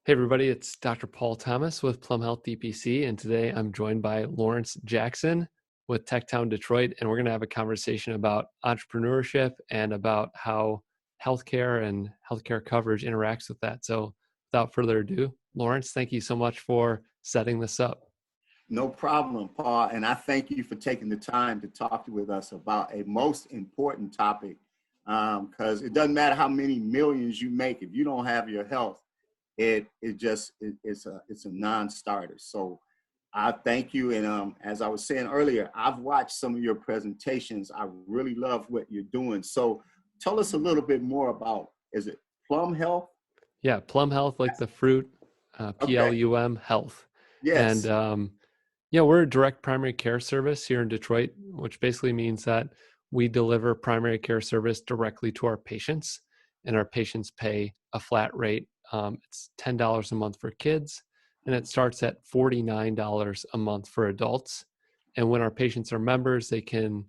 Hey everybody, it's Dr. Paul Thomas with Plum Health DPC, and today I'm joined by Lawrence Jackson with TechTown Detroit, and we're going to have a conversation about entrepreneurship and about how healthcare and healthcare coverage interacts with that. So without further ado, Lawrence, thank you so much for setting this up. No problem, Paul. And I thank you for taking the time to talk with us about a most important topic, because it doesn't matter how many millions you make. If you don't have your health, it's a non-starter. So I thank you. And as I was saying earlier, I've watched some of your presentations. I really love what you're doing. So tell us a little bit more about, is it Plum Health? Yeah, Plum Health, like the fruit, Plum Health. Yes. And we're a direct primary care service here in Detroit, which basically means that we deliver primary care service directly to our patients, and our patients pay a flat rate. It's $10 a month for kids, and it starts at $49 a month for adults. And when our patients are members, they can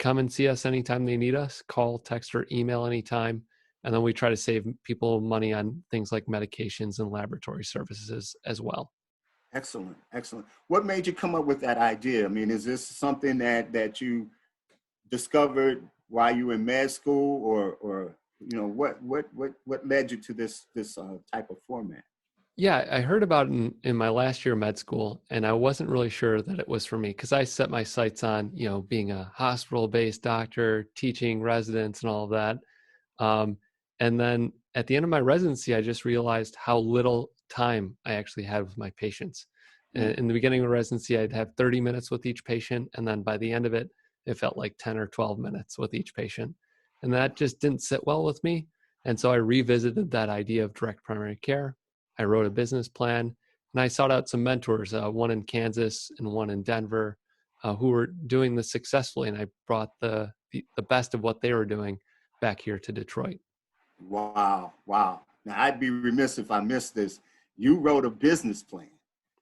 come and see us anytime they need us, call, text, or email anytime. And then we try to save people money on things like medications and laboratory services as well. Excellent, excellent. What made you come up with that idea? I mean, is this something that you discovered while you were in med school, or what led you to this type of format? Yeah, I heard about it in my last year of med school, and I wasn't really sure that it was for me because I set my sights on, being a hospital-based doctor, teaching residents and all of that. And then at the end of my residency, I just realized how little time I actually had with my patients. In the beginning of residency, I'd have 30 minutes with each patient. And then by the end of it, it felt like 10 or 12 minutes with each patient. And that just didn't sit well with me. And so I revisited that idea of direct primary care. I wrote a business plan, and I sought out some mentors, one in Kansas and one in Denver, who were doing this successfully. And I brought the best of what they were doing back here to Detroit. Wow. Now, I'd be remiss if I missed this. You wrote a business plan.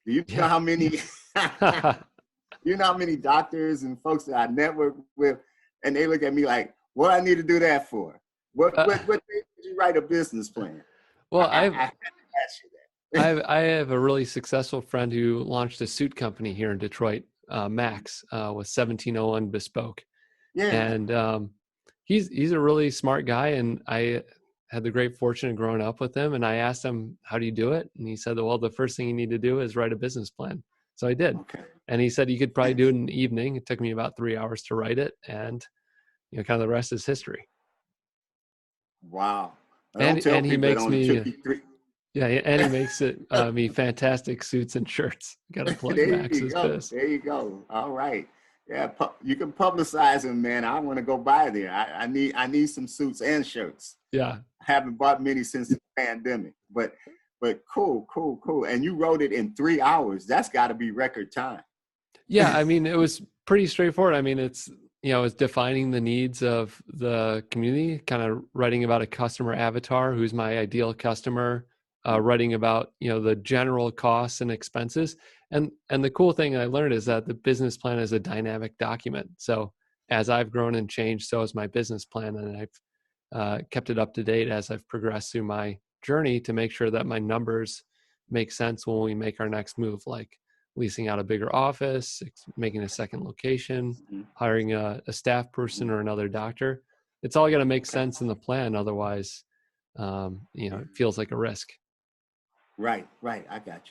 Do you know how many doctors and folks that I network with, and they look at me like, what I need to do that for? What did you write a business plan? Well, I have to ask you that. I have a really successful friend who launched a suit company here in Detroit, Max, with 1701 Bespoke. Yeah. And he's a really smart guy, and I had the great fortune of growing up with him. And I asked him, how do you do it? And he said, well, the first thing you need to do is write a business plan. So I did. Okay. And he said you could probably do it in the evening. It took me about 3 hours to write it. And, kind of the rest is history. Wow. And he makes me, and he makes it me fantastic suits and shirts. Got to plug Max's biz. There you go. All right. Yeah, you can publicize them, man. I want to go by there. I need some suits and shirts. Yeah. I haven't bought many since the pandemic, but cool. And you wrote it in 3 hours. That's got to be record time. Yeah, I mean, it was pretty straightforward. I mean, it's defining the needs of the community, kind of writing about a customer avatar, who's my ideal customer, writing about, the general costs and expenses. And the cool thing I learned is that the business plan is a dynamic document. So as I've grown and changed, so has my business plan. And I've kept it up to date as I've progressed through my journey to make sure that my numbers make sense when we make our next move, like leasing out a bigger office, making a second location, hiring a staff person or another doctor. It's all got to make sense in the plan. Otherwise, it feels like a risk. Right. I got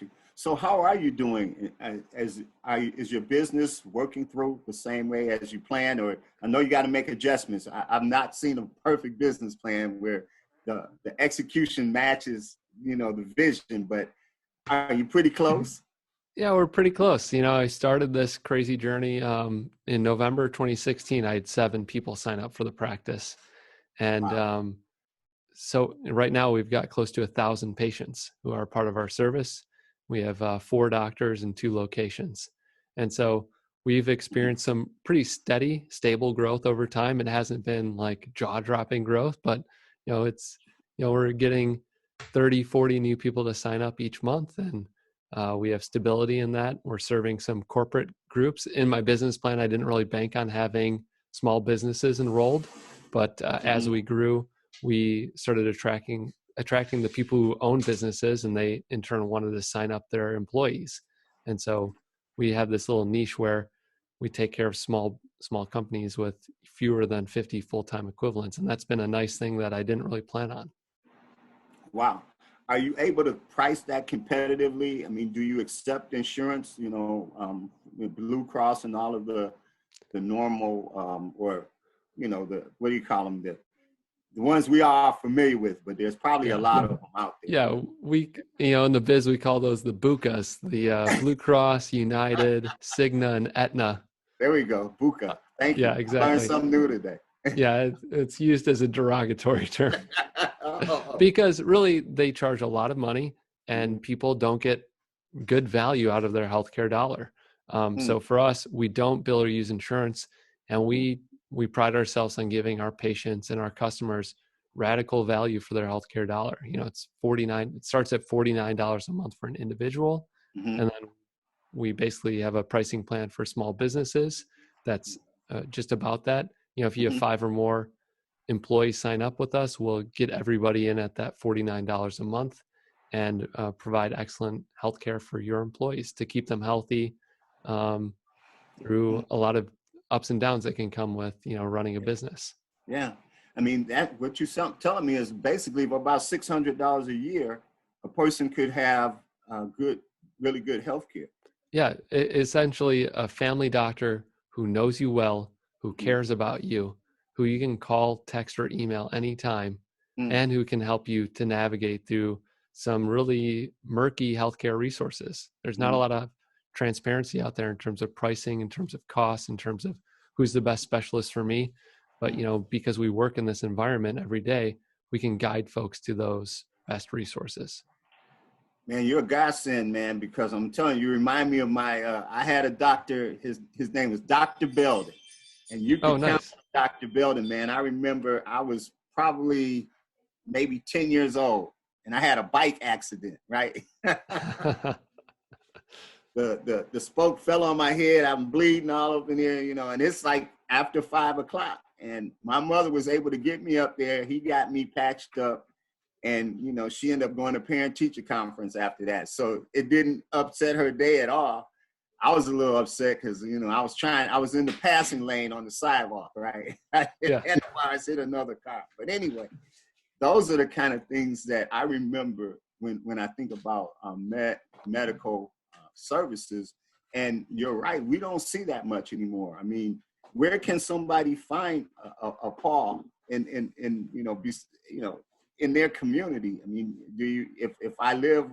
you. So how are you doing? Is your business working through the same way as you planned? Or I know you got to make adjustments. I've not seen a perfect business plan where the execution matches, the vision, but are you pretty close? Yeah, we're pretty close. I started this crazy journey in November 2016. I had 7 people sign up for the practice. And wow. So right now we've got close to 1,000 patients who are part of our service. We have 4 doctors in 2 locations. And so we've experienced some pretty steady, stable growth over time. It hasn't been like jaw-dropping growth, but we're getting 30, 40 new people to sign up each month. And we have stability in that. We're serving some corporate groups. In my business plan, I didn't really bank on having small businesses enrolled, but as we grew, we started attracting attracting the people who own businesses, and they in turn wanted to sign up their employees. And so we have this little niche where we take care of small companies with fewer than 50 full-time equivalents. And that's been a nice thing that I didn't really plan on. Wow. Are you able to price that competitively? I mean, do you accept insurance, Blue Cross and all of the normal, or, what do you call them? The ones we are familiar with, but there's probably a lot of them out there. Yeah, we, in the biz, we call those the BUCAs, the Blue Cross, United, Cigna, and Aetna. There we go, BUCA. Thank you. Yeah, exactly. I learned something new today. Yeah, it's used as a derogatory term because really they charge a lot of money and people don't get good value out of their healthcare dollar. So for us, we don't bill or use insurance, and we pride ourselves on giving our patients and our customers radical value for their healthcare dollar. It starts at $49 a month for an individual. And then we basically have a pricing plan for small businesses that's just about that. If you have 5 or more employees sign up with us, we'll get everybody in at that $49 a month and provide excellent healthcare for your employees to keep them healthy through a lot of ups and downs that can come with, running a business. Yeah. I mean, what you're telling me is basically for about $600 a year, a person could have really good healthcare. Yeah. Essentially a family doctor who knows you well, who cares about you, who you can call, text, or email anytime, and who can help you to navigate through some really murky healthcare resources. There's not a lot of transparency out there in terms of pricing, in terms of costs, in terms of who's the best specialist for me. But, because we work in this environment every day, we can guide folks to those best resources. Man, you're a godsend, man, because I'm telling you, remind me of I had a doctor, his name was Dr. Belden. And you can count on Dr. Belden, man. I remember I was probably maybe 10 years old and I had a bike accident, right? The spoke fell on my head. I'm bleeding all up in here, and it's like after 5 o'clock. And my mother was able to get me up there. He got me patched up. And, she ended up going to parent-teacher conference after that. So it didn't upset her day at all. I was a little upset because, I was in the passing lane on the sidewalk, right? And I hit another car. But anyway, those are the kind of things that I remember when I think about medical services. And you're right, we don't see that much anymore. I mean, where can somebody find a Paul in their community? I mean, if I live,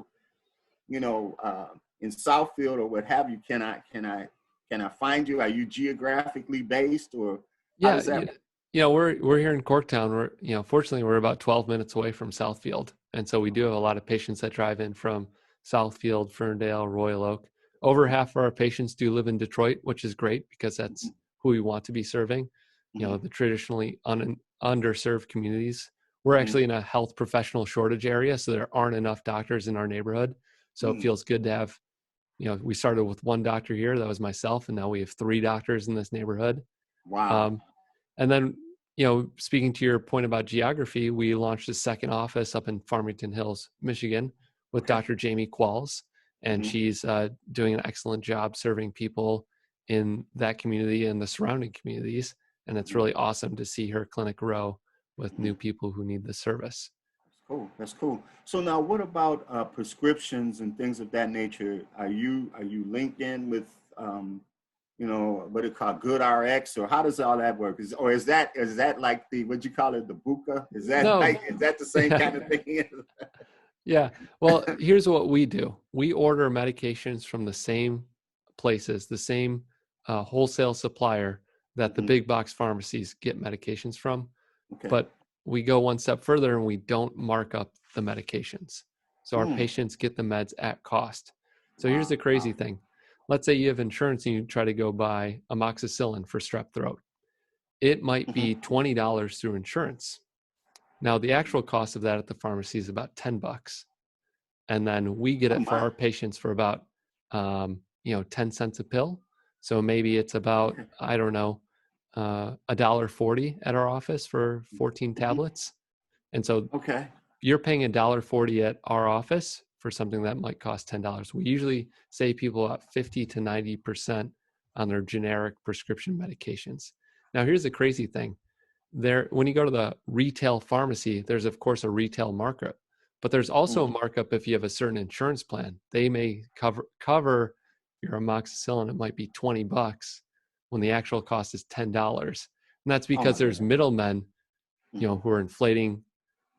in Southfield or what have you, can I find you? Are you geographically based, or how does that work? We're here in Corktown. Fortunately, we're about 12 minutes away from Southfield. And so we do have a lot of patients that drive in from Southfield, Ferndale, Royal Oak. Over half of our patients do live in Detroit, which is great because that's who we want to be serving, the traditionally underserved communities. We're actually in a health professional shortage area, so there aren't enough doctors in our neighborhood. So it feels good to have, we started with 1 doctor here. That was myself. And now we have 3 doctors in this neighborhood. Wow. And then, speaking to your point about geography, we launched a second office up in Farmington Hills, Michigan, with Dr. Jamie Qualls. And she's doing an excellent job serving people in that community and the surrounding communities. And it's really awesome to see her clinic grow with new people who need the service. That's cool. So now what about prescriptions and things of that nature? Are you linked in with, what it called Good RX, or how does all that work? Is that like what you call it, the buka? Is that the same kind of thing? Yeah. Well, here's what we do. We order medications from the same places, the same wholesale supplier that the big box pharmacies get medications from. Okay. But we go one step further and we don't mark up the medications. So our patients get the meds at cost. So here's the crazy thing. Let's say you have insurance and you try to go buy amoxicillin for strep throat. It might be $20 through insurance. Now, the actual cost of that at the pharmacy is about $10. And then we get it for our patients for about, 10 cents a pill. So maybe it's about, I don't know, $1.40 at our office for 14 tablets. And so you're paying $1.40 at our office for something that might cost $10. We usually save people about 50 to 90% on their generic prescription medications. Now, here's the crazy thing. When you go to the retail pharmacy, there's of course a retail markup, but there's also a markup if you have a certain insurance plan. They may cover your amoxicillin. It might be $20 when the actual cost is $10. And that's because there's middlemen, who are inflating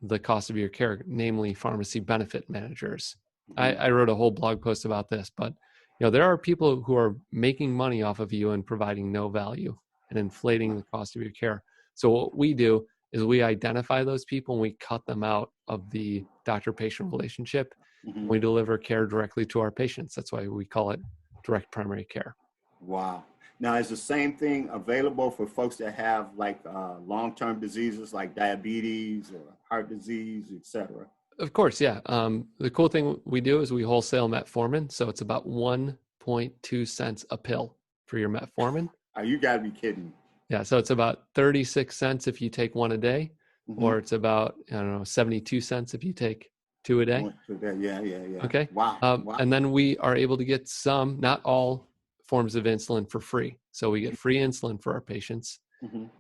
the cost of your care, namely pharmacy benefit managers. I wrote a whole blog post about this, but there are people who are making money off of you and providing no value and inflating the cost of your care. So what we do is we identify those people and we cut them out of the doctor-patient relationship. We deliver care directly to our patients. That's why we call it direct primary care. Wow. Now, is the same thing available for folks that have like long-term diseases like diabetes or heart disease, et cetera? Of course, yeah. The cool thing we do is we wholesale metformin. So it's about 1.2 cents a pill for your metformin. Oh, you gotta be kidding. Yeah, so it's about 36 cents if you take one a day, or it's about, 72 cents if you take two a day. Yeah. Okay. Wow. And then we are able to get some, not all forms of insulin for free. So we get free insulin for our patients.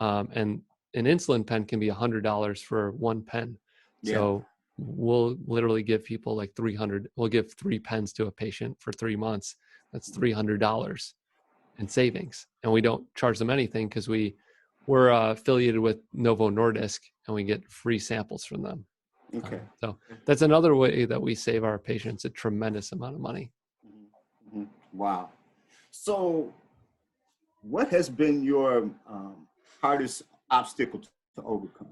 And an insulin pen can be $100 for one pen. So we'll literally give people like 300, we'll give 3 pens to a patient for 3 months. That's $300 in savings. And we don't charge them anything because we're affiliated with Novo Nordisk and we get free samples from them. Okay. So that's another way that we save our patients a tremendous amount of money. Wow. So what has been your hardest obstacle to overcome?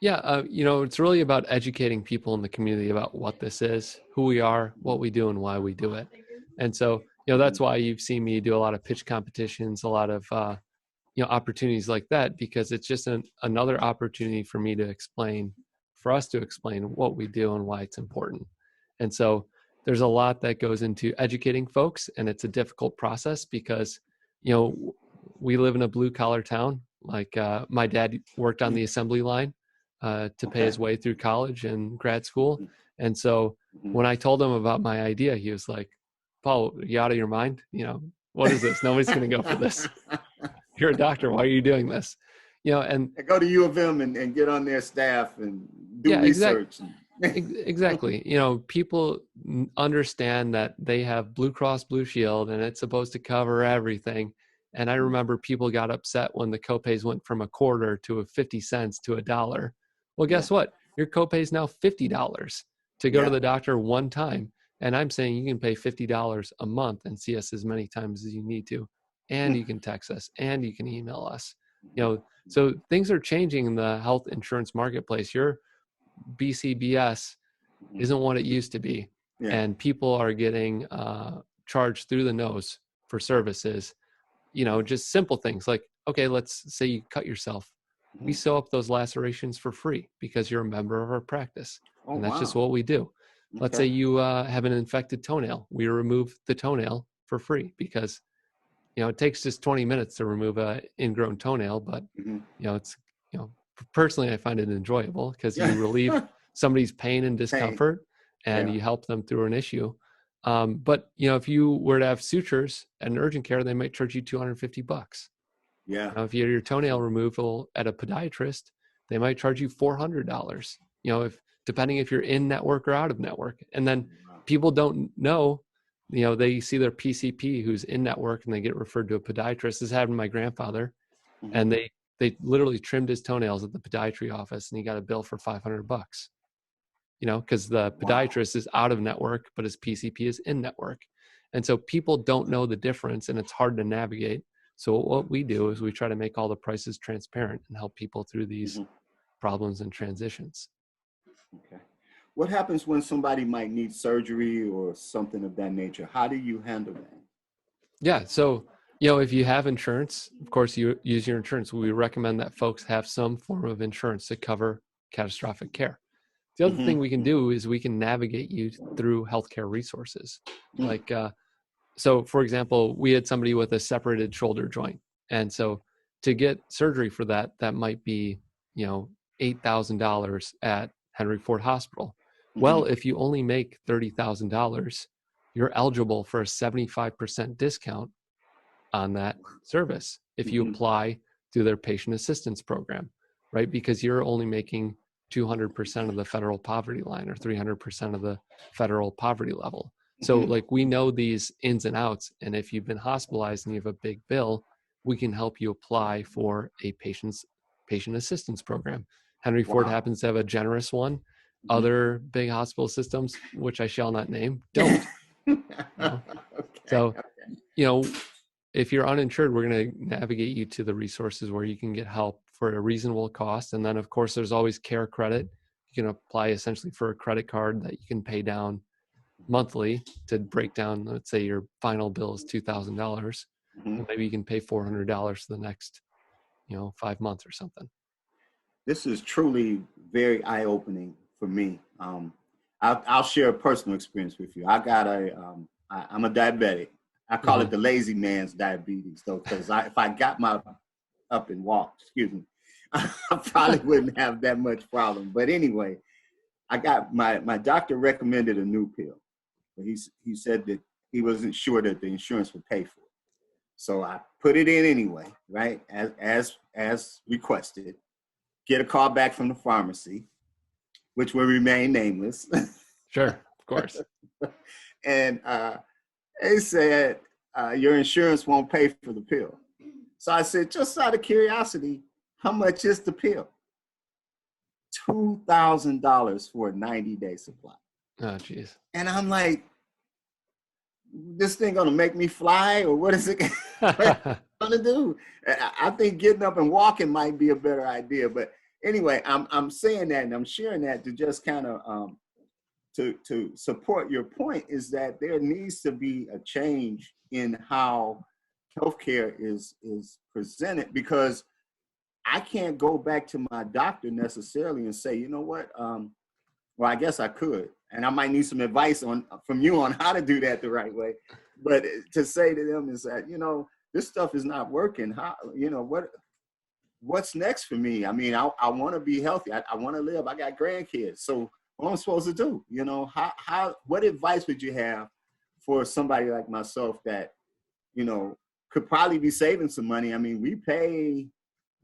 Yeah, it's really about educating people in the community about what this is, who we are, what we do, and why we do it. And so, that's why you've seen me do a lot of pitch competitions, a lot of, opportunities like that, because it's just another opportunity for me to for us to explain what we do and why it's important. And so there's a lot that goes into educating folks, and it's a difficult process because, we live in a blue collar town. Like my dad worked on the assembly line to pay his way through college and grad school. And so when I told him about my idea, he was like, "Paul, you out of your mind? What is this? Nobody's going to go for this. You're a doctor. Why are you doing this?" And go to U of M and get on their staff and do research. Exactly. People understand that they have Blue Cross Blue Shield and it's supposed to cover everything. And I remember people got upset when the copays went from $0.25 to 50 cents to $1. Well, guess what? Your copay is now $50 to go to the doctor one time. And I'm saying you can pay $50 a month and see us as many times as you need to. And you can text us and you can email us. So things are changing in the health insurance marketplace. Your BCBS isn't what it used to be. And people are getting charged through the nose for services. Just simple things like, okay, let's say you cut yourself. We sew up those lacerations for free because you're a member of our practice. And that's just what we do. Let's say you have an infected toenail. We remove the toenail for free because, it takes just 20 minutes to remove an ingrown toenail, but, it's, personally, I find it enjoyable because you relieve somebody's pain and discomfort and you help them through an issue. But if you were to have sutures at an urgent care, they might charge you $250. If you had your toenail removal at a podiatrist, they might charge you $400. Depending if you're in network or out of network. And then people don't know, they see their PCP who's in network and they get referred to a podiatrist. This happened to my grandfather, and they literally trimmed his toenails at the podiatry office, and he got a bill for $500. Because the podiatrist is out of network, but his PCP is in network. And so people don't know the difference and it's hard to navigate. So what we do is we try to make all the prices transparent and help people through these problems and transitions. Okay. What happens when somebody might need surgery or something of that nature? How do you handle that? Yeah. So, if you have insurance, of course, you use your insurance. We recommend that folks have some form of insurance to cover catastrophic care. The other thing we can do is we can navigate you through healthcare resources. Like, so for example, we had somebody with a separated shoulder joint. And so to get surgery for that might be, $8,000 at Henry Ford Hospital. Mm-hmm. Well, if you only make $30,000, you're eligible for a 75% discount on that service if you Mm-hmm. apply through their patient assistance program, right? Because you're only making 200% of the federal poverty line or 300% of the federal poverty level. So Mm-hmm. like we know these ins and outs. And if you've been hospitalized and you have a big bill, we can help you apply for a patient assistance program. Henry Ford Wow. happens to have a generous one. Mm-hmm. Other big hospital systems, which I shall not name, don't. You know? Okay. So, you know, if you're uninsured, we're going to navigate you to the resources where you can get help for a reasonable cost. And then, of course, there's always care credit. You can apply essentially for a credit card that you can pay down monthly to break down. Let's say your final bill is $2,000. Mm-hmm. Well, maybe you can pay $400 for the next, 5 months or something. This is truly very eye-opening for me. I'll share a personal experience with you. I'm a diabetic. I call it the lazy man's diabetes, though, because if I got my up and walked, excuse me, I probably wouldn't have that much problem. But anyway, I got my doctor recommended a new pill. But he said that he wasn't sure that the insurance would pay for it. So I put it in anyway, right? As requested. Get a call back from the pharmacy, which will remain nameless. Sure, of course. And they said, your insurance won't pay for the pill. So I said, just out of curiosity, how much is the pill? $2,000 for a 90-day supply. Oh, geez. And I'm like, this thing gonna make me fly, or what is it gonna do? I think getting up and walking might be a better idea. But anyway, I'm saying that and I'm sharing that to just kind of to support your point, is that there needs to be a change in how healthcare is presented, because I can't go back to my doctor necessarily and say, you know what, well, I guess I could, and I might need some advice from you on how to do that the right way. But to say to them is that, this stuff is not working. How, what's next for me? I mean, I want to be healthy. I want to live. I got grandkids. So what am I supposed to do? What advice would you have for somebody like myself that, could probably be saving some money? I mean,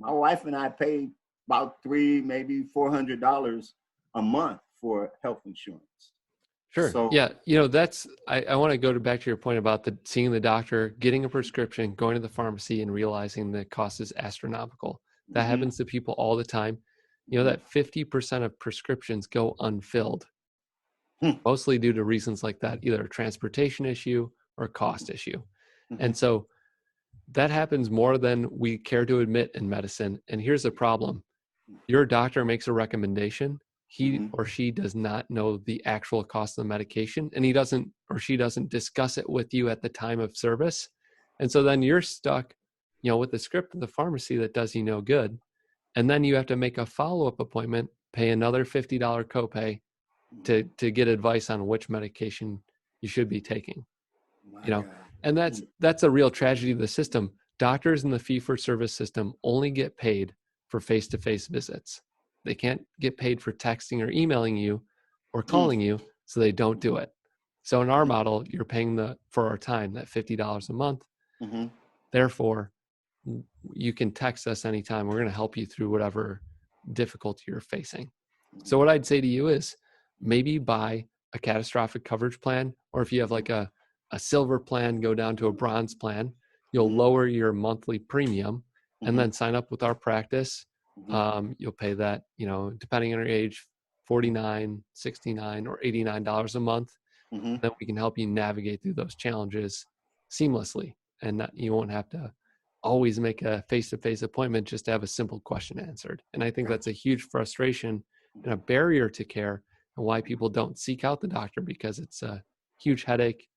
my wife and I pay about $300, maybe $400 a month for health insurance. Sure. So, Yeah. I want to go back to your point about seeing the doctor, getting a prescription, going to the pharmacy and realizing the cost is astronomical. That happens to people all the time. That 50% of prescriptions go unfilled, mostly due to reasons like that, either a transportation issue or a cost issue. And so that happens more than we care to admit in medicine. And here's the problem. Your doctor makes a recommendation. He or she does not know the actual cost of the medication, and he doesn't or she doesn't discuss it with you at the time of service. And so then you're stuck, with the script of the pharmacy that does you no good. And then you have to make a follow-up appointment, pay another $50 copay to get advice on which medication you should be taking. And that's a real tragedy of the system. Doctors in the fee-for-service system only get paid for face-to-face visits. They can't get paid for texting or emailing you or calling you, so they don't do it. So in our model, you're paying for our time, that $50 a month. Therefore, you can text us anytime. We're going to help you through whatever difficulty you're facing. So what I'd say to you is maybe buy a catastrophic coverage plan, or if you have like a silver plan, go down to a bronze plan. You'll lower your monthly premium and then sign up with our practice. You'll pay that, depending on your age, $49, $69, or $89 a month. Then we can help you navigate through those challenges seamlessly, and you won't have to always make a face-to-face appointment just to have a simple question answered. And I think that's a huge frustration and a barrier to care, and why people don't seek out the doctor, because it's a huge headache.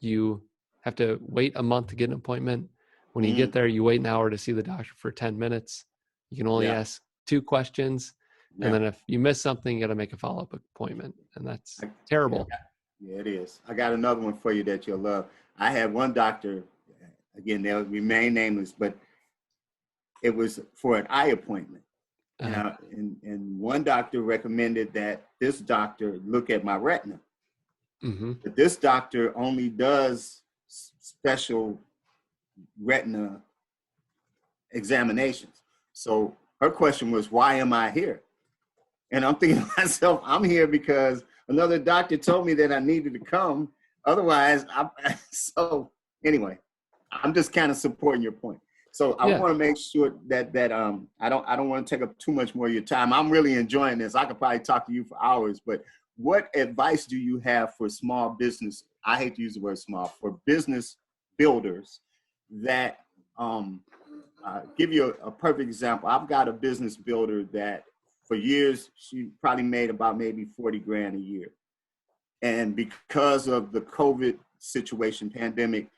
You have to wait a month to get an appointment. When you get there, you wait an hour to see the doctor for 10 minutes. You can only ask 2 questions. And then if you miss something, you got to make a follow-up appointment. And that's terrible. Yeah, it is. I got another one for you that you'll love. I had one doctor, again, they'll remain nameless, but it was for an eye appointment. Uh, And one doctor recommended that this doctor look at my retina. mm-hmm. But this doctor only does special retina examinations. So her question was, why am I here? And I'm thinking to myself, I'm here because another doctor told me that I needed to come. Otherwise, so anyway, I'm just kind of supporting your point. So I want to make sure that I don't want to take up too much more of your time. I'm really enjoying this. I could probably talk to you for hours, but what advice do you have for small business? I hate to use the word small, for business builders that give you a perfect example. I've got a business builder that for years, she probably made about maybe 40 grand a year. And because of the COVID situation, pandemic,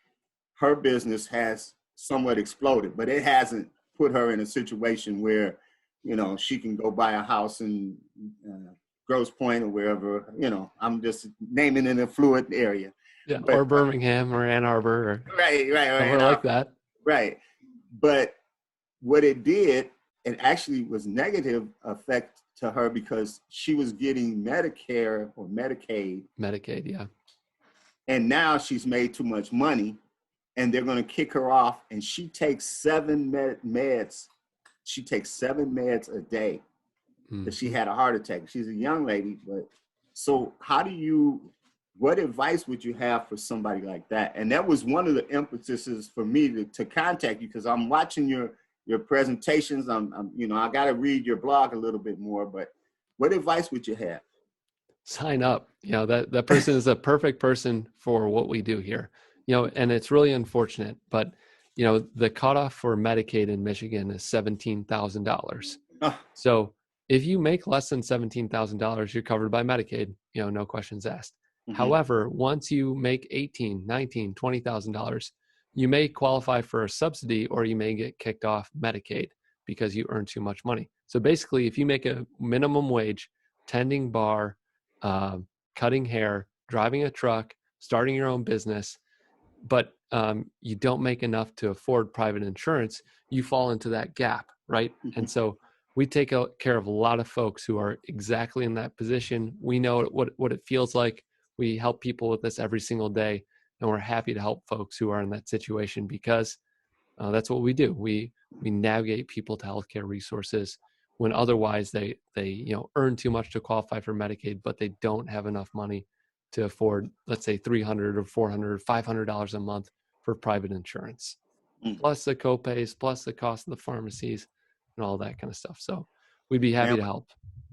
her business has somewhat exploded, but it hasn't put her in a situation where, you know, she can go buy a house in Grosse Pointe or wherever, you know, I'm just naming an affluent area. Yeah, but, or Birmingham or Ann Arbor or right, somewhere like that. Right. But what it did, it actually was negative effect to her because she was getting Medicare or Medicaid. Medicaid, yeah. And now she's made too much money and they're going to kick her off. And she takes 7 meds. She takes 7 meds a day because she had a heart attack. She's a young lady. But so what advice would you have for somebody like that? And that was one of the impetuses for me to contact you, because I'm watching your presentations. You know, I got to read your blog a little bit more, but what advice would you have? Sign up. You know, that person is a perfect person for what we do here, you know, and it's really unfortunate, but you know, the cutoff for Medicaid in Michigan is $17,000. So if you make less than $17,000, you're covered by Medicaid, you know, no questions asked. Mm-hmm. However, once you make $18,000, $19,000, $20,000, you may qualify for a subsidy or you may get kicked off Medicaid because you earn too much money. So basically, if you make a minimum wage, tending bar, cutting hair, driving a truck, starting your own business, but you don't make enough to afford private insurance, you fall into that gap, right? Mm-hmm. And so we take care of a lot of folks who are exactly in that position. We know what it feels like. We help people with this every single day, and we're happy to help folks who are in that situation because that's what we do. We navigate people to healthcare resources when otherwise they you know, earn too much to qualify for Medicaid, but they don't have enough money to afford, let's say, $300 or $400 or $500 a month for private insurance, plus the copays, plus the cost of the pharmacies and all that kind of stuff. So we'd be happy to help.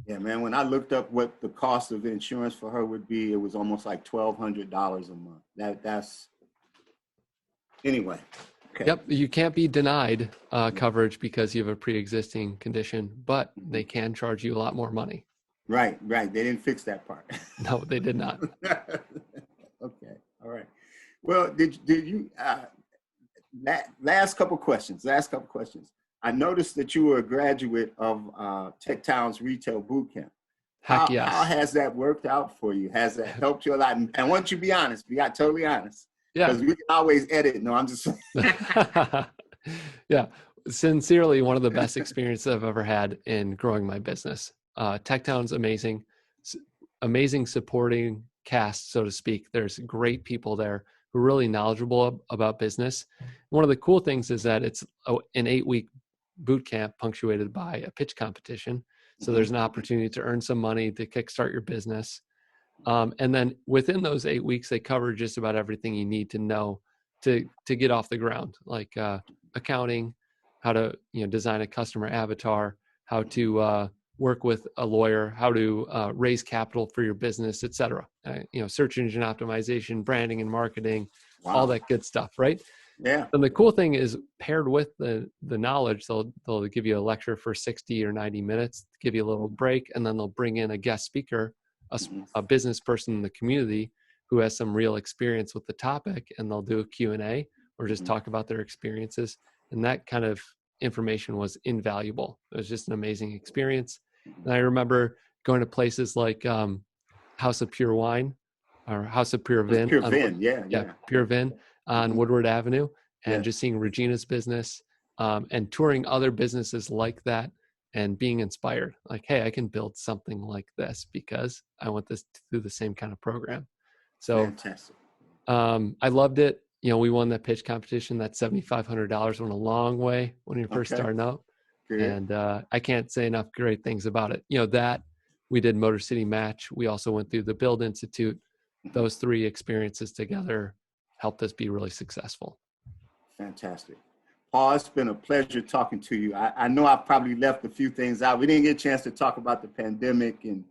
Yeah, man, when I looked up what the cost of insurance for her would be, it was almost like $1,200 a month. That's anyway. Okay. Yep, you can't be denied coverage because you have a pre-existing condition, but they can charge you a lot more money. Right. They didn't fix that part. No, they did not. Okay, all right. Well, did you? Last couple questions. I noticed that you were a graduate of TechTown's retail bootcamp. Heck yes. How has that worked out for you? Has that helped you a lot? And I want you to be honest. We got totally honest. Yeah. Because we can always edit. No, I'm just. Yeah. Sincerely, one of the best experiences I've ever had in growing my business. TechTown's amazing supporting cast, so to speak. There's great people there who are really knowledgeable about business. One of the cool things is that it's an 8-week boot camp punctuated by a pitch competition. So there's an opportunity to earn some money to kickstart your business. And then within those 8 weeks, they cover just about everything you need to know to get off the ground, like accounting, how to design a customer avatar, how to work with a lawyer, how to raise capital for your business, et cetera. Search engine optimization, branding and marketing, all that good stuff, right? Yeah. And the cool thing is, paired with the knowledge, they'll give you a lecture for 60 or 90 minutes, give you a little break, and then they'll bring in a guest speaker, a business person in the community who has some real experience with the topic, and they'll do a Q&A or just talk about their experiences. And that kind of information was invaluable. It was just an amazing experience. And I remember going to places like House of Pure Wine or House of Pure Vin. Pure Vin, yeah. Pure Vin on Woodward Avenue, and just seeing Regina's business and touring other businesses like that and being inspired, like, hey, I can build something like this because I went through the same kind of program. So Fantastic. I loved it. We won that pitch competition. That $7,500 went a long way when you're first Okay. starting out. Good. And I can't say enough great things about it. That we did Motor City Match. We also went through the Build Institute. Those 3 experiences together helped us be really successful. Fantastic. Paul, it's been a pleasure talking to you. I know I probably left a few things out. We didn't get a chance to talk about the pandemic and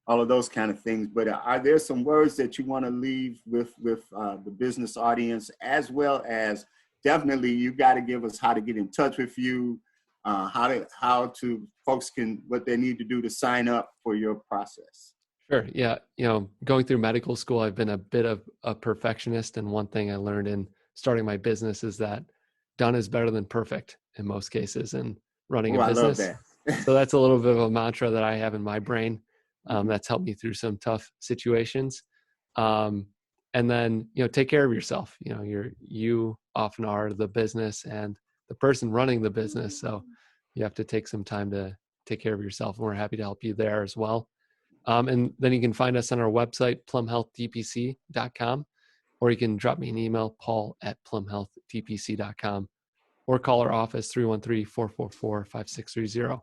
all of those kind of things, but are there some words that you want to leave with the business audience, as well as definitely you got to give us how to get in touch with you, how to folks what they need to do to sign up for your process? Sure. Yeah. Going through medical school, I've been a bit of a perfectionist. And one thing I learned in starting my business is that done is better than perfect in most cases in running a I love business. that. So that's a little bit of a mantra that I have in my brain. That's helped me through some tough situations. And then, take care of yourself. You often are the business and the person running the business. So you have to take some time to take care of yourself. And we're happy to help you there as well. And then you can find us on our website, plumhealthdpc.com, or you can drop me an email, paul@plumhealthdpc.com, or call our office, 313-444-5630.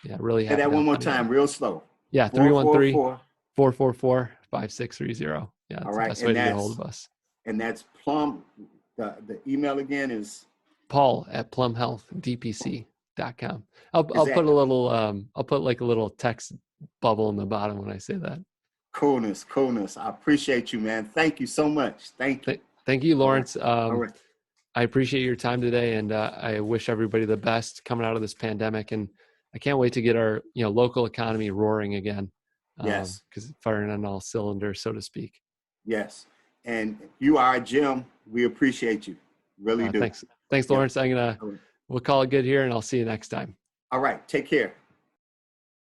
Yeah, really Say happy that to one help more anybody. time, real slow. Yeah, 313-444-5630. Yeah, All that's the right, best way to get a hold of us. And that's Plum. The email again is paul@plumhealthdpc.com. I'll is put that a little I'll put like a little text bubble in the bottom when I say that. coolness. I appreciate you, man. Thank you so much. Thank you. Thank you, Lawrence. All right. I appreciate your time today, and I wish everybody the best coming out of this pandemic. And I can't wait to get our local economy roaring again. Yes. Because it's firing on all cylinders, so to speak. Yes. And you are a gem. We appreciate you. Really do. Thanks, Lawrence. Yeah. We'll call it good here, and I'll see you next time. All right. Take care.